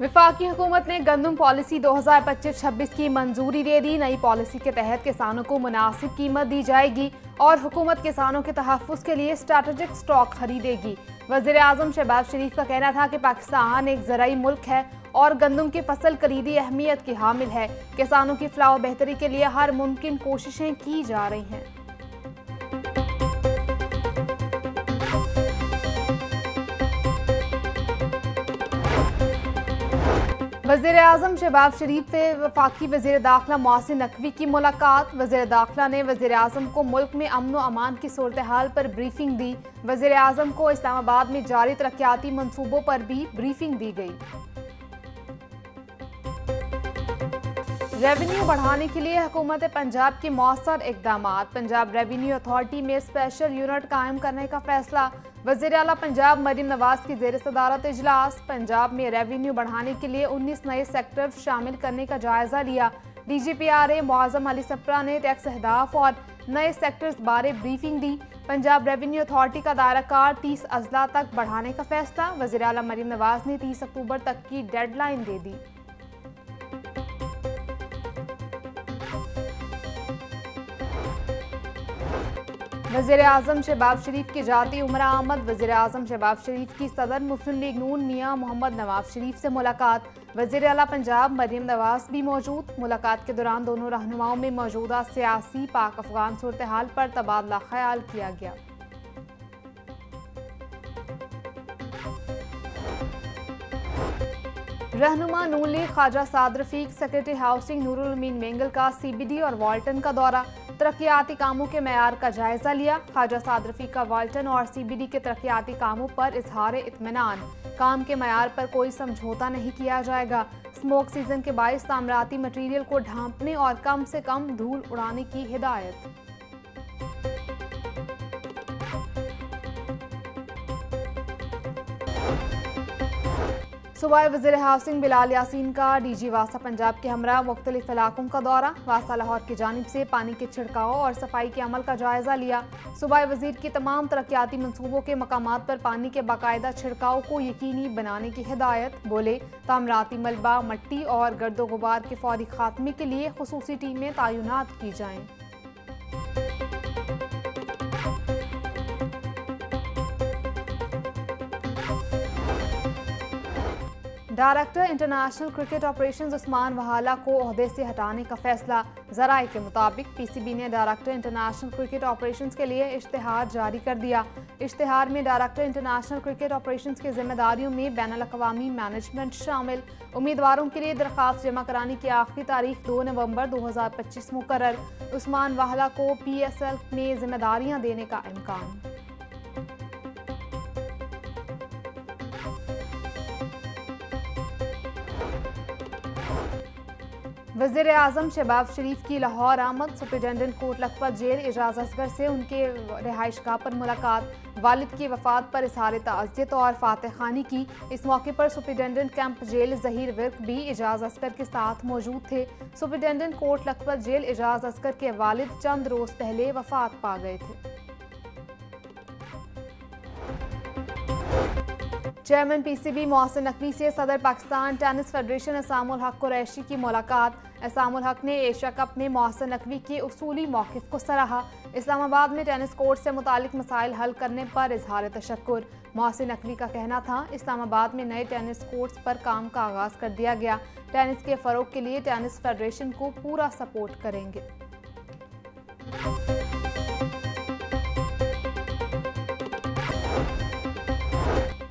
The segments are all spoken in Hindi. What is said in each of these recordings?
वफाकी हुकूमत ने गंदम पॉलिसी 2025-26 की मंजूरी दे दी। नई पॉलिसी के तहत किसानों को मुनासिब कीमत दी जाएगी और हुकूमत किसानों के तहफ़्फ़ुज़ के लिए स्ट्रैटेजिक स्टॉक खरीदेगी। वज़ीर आज़म शहबाज शरीफ का कहना था कि पाकिस्तान एक ज़राई मुल्क है और गंदम की फसल कलीदी अहमियत की हामिल है। किसानों की फलाह व बेहतरी के लिए हर मुमकिन कोशिशें की जा रही हैं। वज़ीर आज़म शहबाज शरीफ से वफाकी वज़ीर दाखिला मोहसिन नकवी की मुलाकात। वज़ीर दाखिला ने वज़ीर आज़म को मुल्क में अमन व अमान की सूरत हाल पर ब्रीफिंग दी। वज़ीर आज़म को इस्लामाबाद में जारी तरक्याती मनसूबों पर भी ब्रीफिंग दी गई। रेवेन्यू बढ़ाने के लिए हुकूमत पंजाब के मौसर इक़दामात। पंजाब रेवेन्यू अथॉरिटी में स्पेशल यूनिट कायम करने का फैसला। वज़ीर आला पंजाब मरीम नवाज की ज़ेर सदारत इजलास। पंजाब में रेवेन्यू बढ़ाने के लिए 19 नए सेक्टर शामिल करने का जायजा लिया। DGPRA मुआज़म अली सप्रा ने टैक्स अहदाफ और नए सेक्टर्स बारे ब्रीफिंग दी। पंजाब रेवेन्यू अथॉरिटी का दायरा कार 30 अजला तक बढ़ाने का फैसला। वज़ीर आला मरीम नवाज ने 30 अक्टूबर तक की डेडलाइन दे दी। वज़ीर आज़म शहबाज शरीफ की जाती उम्र आमद। वज़ीर आज़म शहबाज शरीफ की सदर मुस्लिम लीग नून मियाँ मोहम्मद नवाज शरीफ से मुलाकात। वज़ीर आला पंजाब मरीम नवाज भी मौजूद। मुलाकात के दौरान दोनों रहनुमाओं में मौजूदा सियासी पाक अफगान सूरत हाल पर तबादला ख्याल किया गया। रहनुमा नून league Khawaja Saad Rafique secretary housing Nurul अमीन मेंगल का CBD और वाल्टन का दौरा। तरक्याती कामों के मयार का जायजा लिया। ख्वाजा साद रफीक का वाल्टन और CBD के तरक्याती कामों पर इजहार इत्मीनान। काम के मयार पर कोई समझौता नहीं किया जाएगा। स्मोक सीजन के बाइस तामीराती मटीरियल को ढांपने और कम से कम धूल उड़ाने की हिदायत। सूबाई वज़ीर हाउसिंग बिलाल यासीन का DG वासा पंजाब के हमरा मुख्तलिफ इलाकों का दौरा। वासा लाहौर की जानिब से पानी के छिड़काव और सफाई के अमल का जायजा लिया। सूबाई वज़ीर की तमाम तरक्याती मनसूबों के मकामात पर पानी के बाकायदा छिड़काव को यकीनी बनाने की हिदायत। बोले तामीराती मलबा मट्टी और गर्दो गुबार के फौरी खात्मे के लिए खुसूसी टीमें तैनात की जाएं। Director international cricket operations Usman Wahla को ओहदे से हटाने का फैसला। ज़राए के मुताबिक PCB ने डायरेक्टर इंटरनेशनल क्रिकेट ऑपरेशंस के लिए इश्तिहार जारी कर दिया। इश्तिहार में डायरेक्टर इंटरनेशनल क्रिकेट ऑपरेशंस की जिम्मेदारियों में बैनुल-अक़वामी मैनेजमेंट शामिल। उम्मीदवारों के लिए दरख्वास्त जमा कराने की आखिरी तारीख 2 नवंबर 2025 मुकर्रर। उस्मान वहाला को PSL में जिम्मेदारियां देने का इम्कान। वज़ीर आज़म शहबाज शरीफ की लाहौर आमद। सुप्रिटेंडेंट कोट लखपत जेल एजाज असगर से उनके रिहाइशगाह पर मुलाकात। वालिद की वफात पर इज़हार ताज़ियत और फातह खानी की। इस मौके पर superintendent camp jail Zaheer Virk भी एजाज असगर के साथ मौजूद थे। सुप्रिटेंडेंट कोट लखपत जेल एजाज असगर के वालिद चंद रोज़ पहले वफात पा गए थे। चेयरमैन PCB मोहसिन नकवी से सदर पाकिस्तान टेनिस फेडरेशन एहसामुल हक कुरैशी की मुलाकात। एहसामुल हक ने एशिया कप में मोहसिन नकवी के उसूली मौक़िफ़ को सराहा। इस्लामाबाद में टेनिस कोर्ट से मुतालिक मसाइल हल करने पर इजहार तशक्कुर। मोहसिन नकवी का कहना था इस्लामाबाद में नए टेनिस कोर्ट्स पर काम का आगाज़ कर दिया गया। टेनिस के फ़रोग़ के लिए टेनिस फेडरेशन को पूरा सपोर्ट करेंगे।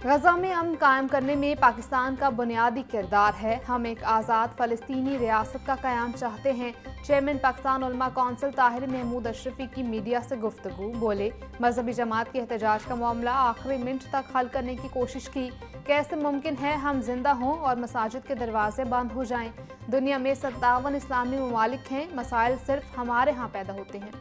गज़ा में अमन कायम करने में पाकिस्तान का बुनियादी किरदार है। हम एक आज़ाद फ़लस्तीनी रियासत का क़याम चाहते हैं। चेयरमैन पाकिस्तान उलमा कौंसिल ताहिर महमूद अशरफी की मीडिया से गुफ्तगू। बोले मजहबी जमात के एहतजाज का मामला आखिरी मिनट तक हल करने की कोशिश की। कैसे मुमकिन है हम जिंदा हों और मसाजिद के दरवाजे बंद हो जाएं। दुनिया में 57 इस्लामी ममालिक हैं, मसाइल सिर्फ हमारे यहाँ पैदा होते हैं।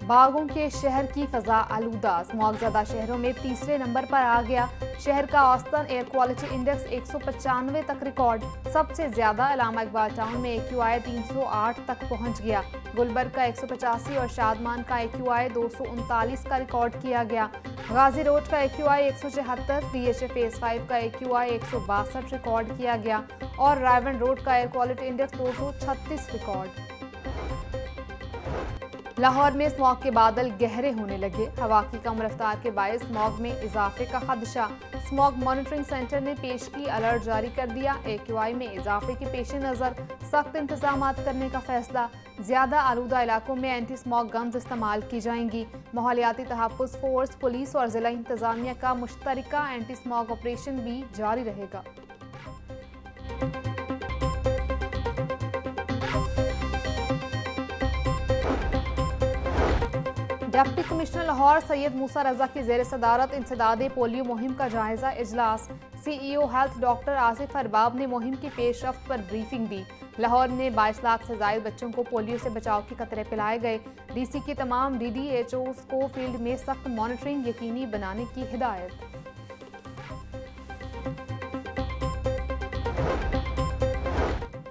बागों के शहर की फजा आलूदा, स्मॉगज़दा शहरों में तीसरे नंबर पर आ गया। शहर का औसतन एयर क्वालिटी इंडेक्स 195 तक रिकॉर्ड। सबसे ज्यादा इलामा इकबाल टाउन में AQI 308 तक पहुंच गया। गुलबर्ग का 185 और शादमान का AQI 239 का रिकॉर्ड किया गया। गाजी रोड का AQI 174, DHA फेज 5 का AQI 162 रिकॉर्ड किया गया और रायवन रोड का air quality index 236 record. Lahore में स्मॉग के बादल गहरे होने लगे। हवा की कम रफ्तार के बायस स्मॉग में इजाफे का खदशा। स्मॉग मॉनिटरिंग सेंटर ने पेशगी अलर्ट जारी कर दिया। AQI में इजाफे के पेश नज़र सख्त इंतजाम करने का फैसला। ज्यादा आलूदा इलाकों में एंटी स्मॉग गन्स इस्तेमाल की जाएंगी। माहौलियाती तहफ़्फ़ुज़ फोर्स, पुलिस और जिला इंतजामिया का मुश्तरका एंटी स्मॉग ऑपरेशन भी जारी रहेगा। डिप्टी कमिश्नर लाहौर सैयद मूसा रजा की ज़ेर सदारत इंसदादे पोलियो मुहिम का जायजा इजलास। CEO health doctor Asif Arbab ने मुहिम की पेशरफ्त पर ब्रीफिंग दी। लाहौर में 22 लाख से ज़ायद बच्चों को पोलियो से बचाव के कतरे पिलाए गए। DC की तमाम DDHOs को फील्ड में सख्त मॉनिटरिंग यकीनी बनाने की हिदायत।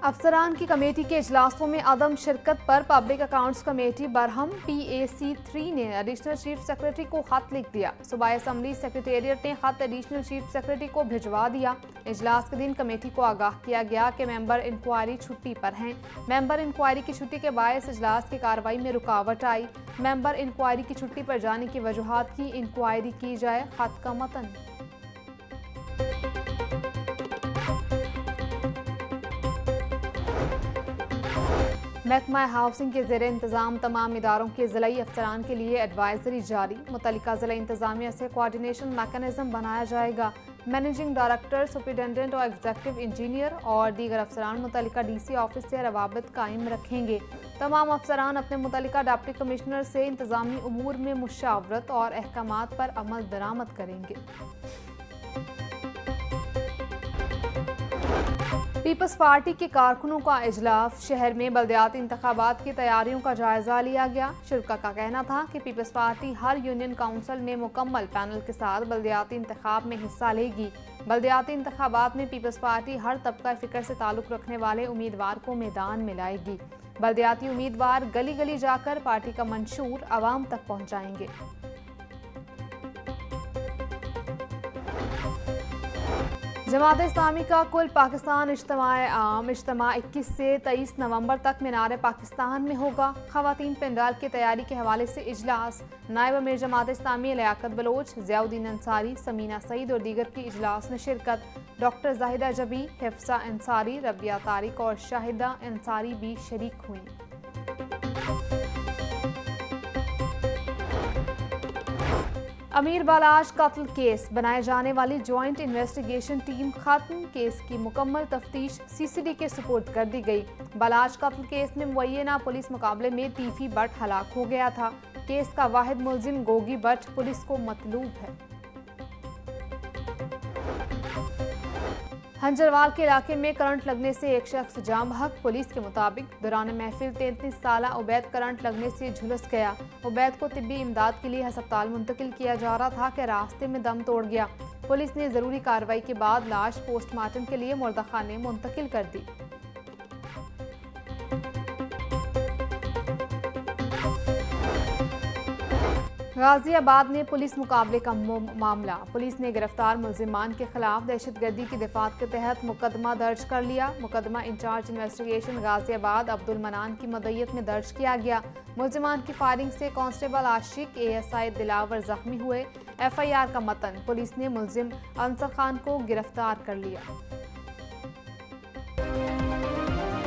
अफसरान की कमेटी के इजलासों में अदम शिरकत पर public accounts committee Barham PAC3 ने एडिशनल चीफ सेक्रेटरी को खत लिख दिया। सूबाई असम्बली सेक्रेटेरिएट ने खत एडिशनल चीफ सेक्रेटरी को भिजवा दिया। इजलास के दिन कमेटी को आगाह किया गया कि मेंबर इंक्वायरी छुट्टी पर हैं। मेंबर इंक्वायरी की छुट्टी के बायस इजलास की कार्रवाई में रुकावट आई। मेंबर इंक्वायरी की छुट्टी पर जाने की वजूहात की इंक्वायरी की जाए। खत का मतन। महकमा हाउसिंग के ज़ेरे इंतज़ाम तमाम इदारों के ज़िलाई अफसरान के लिए एडवाइजरी जारी। मुतल्लिका ज़िला इंतज़ामिया से कोऑर्डिनेशन मैकेनिज्म बनाया जाएगा। मैनेजिंग डायरेक्टर, सुपरिटेंडेंट और एग्जीक्यूटिव इंजीनियर और दीगर अफसरान मुतल्लिका DC ऑफिस से रवाबित कायम रखेंगे। तमाम अफसरान अपने मुतल्लिका डिप्टी कमिश्नर से इंतज़ामी उमूर में मुशावरत और अहकामात पर अमल दरामद करेंगे। पीपल्स पार्टी के कारकुनों का इजलास। शहर में बल्दियाती इंतखाबात की तैयारियों का जायजा लिया गया। शुरा का कहना था कि पीपल्स पार्टी हर यूनियन काउंसिल में मुकम्मल पैनल के साथ बल्दियाती इंतखाब में हिस्सा लेगी। बल्दियाती इंतखाबात में पीपल्स पार्टी हर तबका फिक्र से ताल्लुक़ रखने वाले उम्मीदवार को मैदान में लाएगी। बल्दियाती उम्मीदवार गली गली जाकर पार्टी का मंशूर आवाम तक पहुँचाएंगे। जमात इस्लामी का कुल पाकिस्तान इज्तिमा 21 से 23 नवंबर तक मीनार पाकिस्तान में होगा। ख़वातीन पेंडाल की तैयारी के हवाले से इजलास। नायब अमीर जमात इस्लामी लियाकत बलोच, ज़ियाउद्दीन अंसारी, समीना सईद और दीगर की इजलास में शिरकत। डॉक्टर जाहिदा जबी, हिफ्सा अंसारी, रबिया तारिक और शाहिदा अंसारी भी शरीक हुई। अमीर बालाश कत्ल केस। बनाए जाने वाली ज्वाइंट इन्वेस्टिगेशन टीम खत्म। केस की मुकम्मल तफ्तीश CCD के सुपुर्द कर दी गई। बालाश कत्ल केस में मुअय्यना पुलिस मुकाबले में तीफी भट्ट हलाक हो गया था। केस का वाहिद मुलजिम गोगी भट्ट पुलिस को मतलूब है। हंजरवाल के इलाके में करंट लगने से एक शख्स जाँ बहक। पुलिस के मुताबिक दौरान महफिल 33 साला उबैद करंट लगने से झुलस गया। उबैद को तिब्बी इमदाद के लिए अस्पताल मुंतकिल किया जा रहा था कि रास्ते में दम तोड़ गया। पुलिस ने जरूरी कार्रवाई के बाद लाश पोस्टमार्टम के लिए मुर्दाखाने मुंतकिल कर दी। गाजियाबाद में पुलिस मुकाबले का मामला। पुलिस ने गिरफ्तार मुलजिमान के खिलाफ दहशतगर्दी की दफात के तहत मुकदमा दर्ज कर लिया। मुकदमा इंचार्ज इन्वेस्टिगेशन गाजियाबाद अब्दुल मनान की मदयत में दर्ज किया गया। मुलजिमान की फायरिंग से कांस्टेबल आशिक, ASI दिलावर जख्मी हुए। FIR का मतन। पुलिस ने मुलजिम अंसर खान को गिरफ्तार कर लिया।